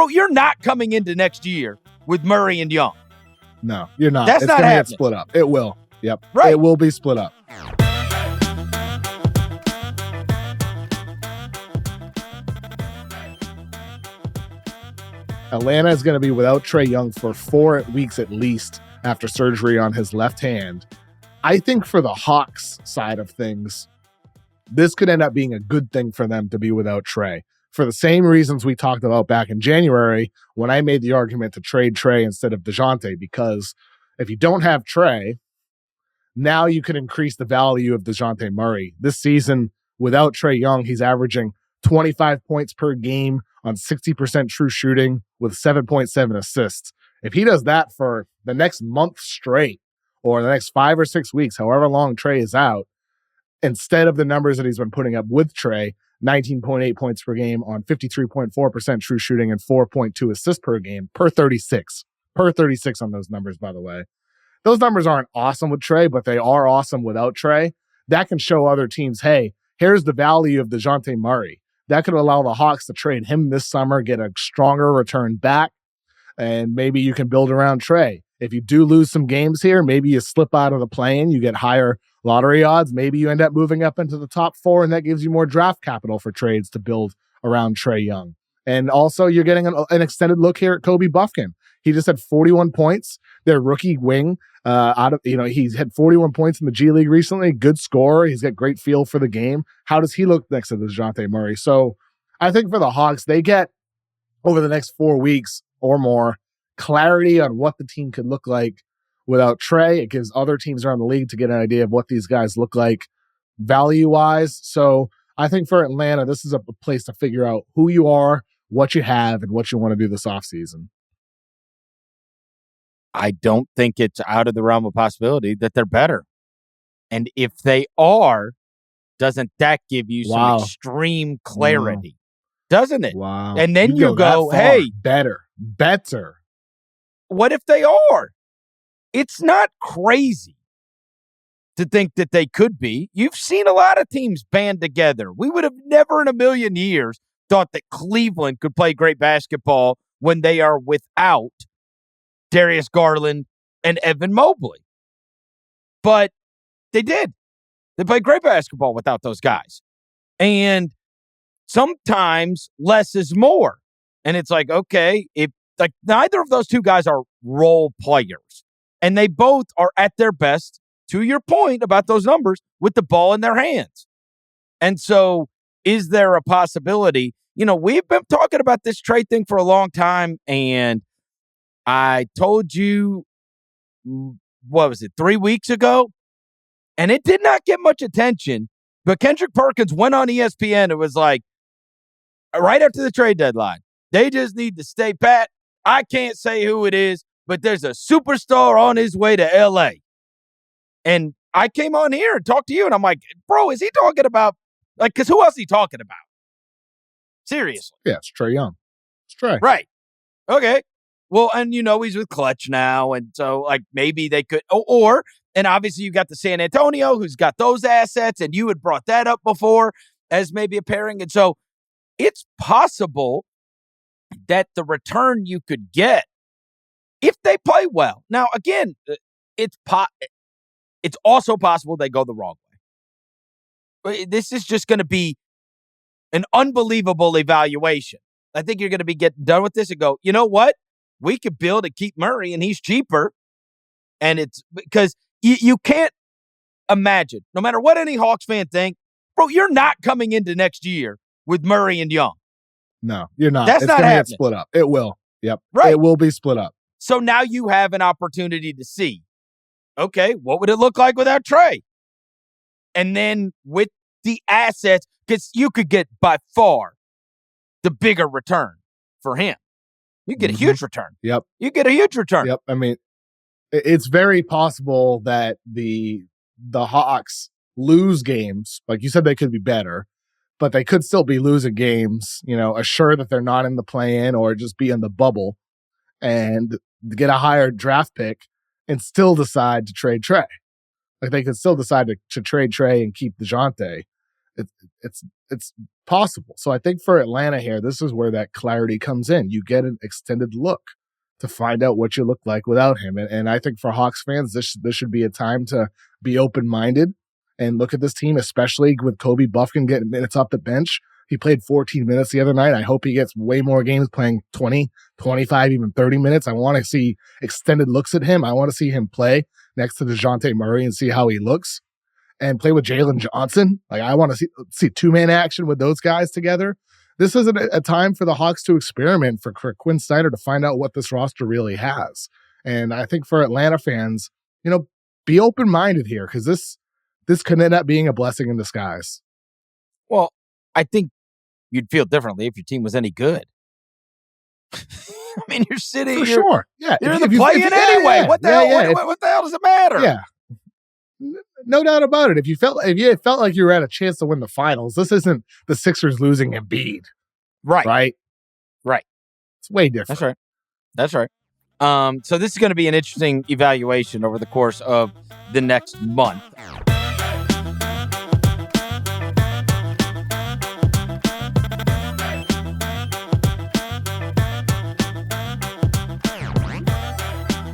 Bro, you're not coming into next year with Murray and Young. No, you're not. That's it's not going to happening. get split up. It will. Yep. Right. It will be split up. Atlanta is going to be without Trae Young for 4 weeks at least after surgery on his left hand. I think for the Hawks side of things, this could end up being a good thing for them to be without Trae. For the same reasons we talked about back in January when I made the argument to trade Trae instead of Dejounte, because if you don't have Trae, now you can increase the value of Dejounte Murray. This season, without Trae Young, he's averaging 25 points per game on 60% true shooting with 7.7 assists. If he does that for the next month straight or the next 5 or 6 weeks, however long Trae is out, instead of the numbers that he's been putting up with Trae, 19.8 points per game on 53.4% true shooting and 4.2 assists per game per 36. Per 36 on those numbers, by the way. Those numbers aren't awesome with Trae, but they are awesome without Trae. That can show other teams, hey, here's the value of Dejounte Murray. That could allow the Hawks to trade him this summer, get a stronger return back, and maybe you can build around Trae. If you do lose some games here, maybe you slip out of the play-in, you get higher lottery odds. Maybe you end up moving up into the top 4, and that gives you more draft capital for trades to build around Trae Young. And also, you're getting an extended look here at Kobe Buffkin. He just had 41 points. Their rookie wing, he's had 41 points in the G League recently. Good scorer. He's got great feel for the game. How does he look next to Dejounte Murray? So I think for the Hawks, they get over the next 4 weeks or more clarity on what the team could look like without Trae. It gives other teams around the league to get an idea of what these guys look like value-wise. So I think for Atlanta, this is a place to figure out who you are, what you have, and what you want to do this offseason. I don't think it's out of the realm of possibility that they're better. And if they are, doesn't that give you some extreme clarity? Doesn't it? Wow. And then you go, hey, better. What if they are? It's not crazy to think that they could be. You've seen a lot of teams band together. We would have never in a million years thought that Cleveland could play great basketball when they are without Darius Garland and Evan Mobley. But they did. They played great basketball without those guys. And sometimes less is more. And it's like, okay, if like neither of those two guys are role players. And they both are at their best, to your point about those numbers, with the ball in their hands. And so is there a possibility? We've been talking about this trade thing for a long time, and I told you, 3 weeks ago? And it did not get much attention, but Kendrick Perkins went on ESPN and was like, right after the trade deadline, they just need to stay pat. I can't say who it is, but there's a superstar on his way to L.A. And I came on here and talked to you, and I'm like, bro, is he talking about, because who else is he talking about? Seriously. Yeah, it's Trae Young. It's Trae. Right. Okay. Well, and he's with Clutch now, and so, maybe they could, and obviously you got the San Antonio, who's got those assets, and you had brought that up before as maybe a pairing, and so it's possible that the return you could get if they play well. Now, again, it's also possible they go the wrong way. This is just going to be an unbelievable evaluation. I think you're going to be getting done with this and go, you know what? We could build and keep Murray, and he's cheaper. And it's because you can't imagine, no matter what any Hawks fan think, bro, you're not coming into next year with Murray and Young. No, you're not. That's not happening. It's going to get split up. It will. Yep. Right. It will be split up. So now you have an opportunity to see, okay, what would it look like without Trae? And then with the assets, because you could get by far the bigger return for him. You get a huge return. Yep. You get a huge return. Yep. I mean, it's very possible that the Hawks lose games. Like you said, they could be better, but they could still be losing games, assured that they're not in the play-in or just be in the bubble and get a higher draft pick and still decide to trade Trae. Like they could still decide to trade Trae and keep Dejounte. It's it's possible. So I think for Atlanta here, this is where that clarity comes in. You get an extended look to find out what you look like without him. And I think for Hawks fans, this should be a time to be open-minded and look at this team, especially with Kobe Buffkin getting minutes off the bench. He played 14 minutes the other night. I hope he gets way more games playing 20, 25, even 30 minutes. I want to see extended looks at him. I want to see him play next to Dejounte Murray and see how he looks, and play with Jalen Johnson. Like, I want to see two-man action with those guys together. This is a time for the Hawks to experiment, for Quinn Snyder to find out what this roster really has. And I think for Atlanta fans, be open-minded here, because this could end up being a blessing in disguise. Well, I think you'd feel differently if your team was any good. I mean, you're sitting. For sure. Yeah. You're in the play-in anyway. Yeah, what the hell? What the hell does it matter? Yeah. No doubt about it. If you felt like you were at a chance to win the finals, this isn't the Sixers losing Embiid. Right. It's way different. That's right. So this is going to be an interesting evaluation over the course of the next month.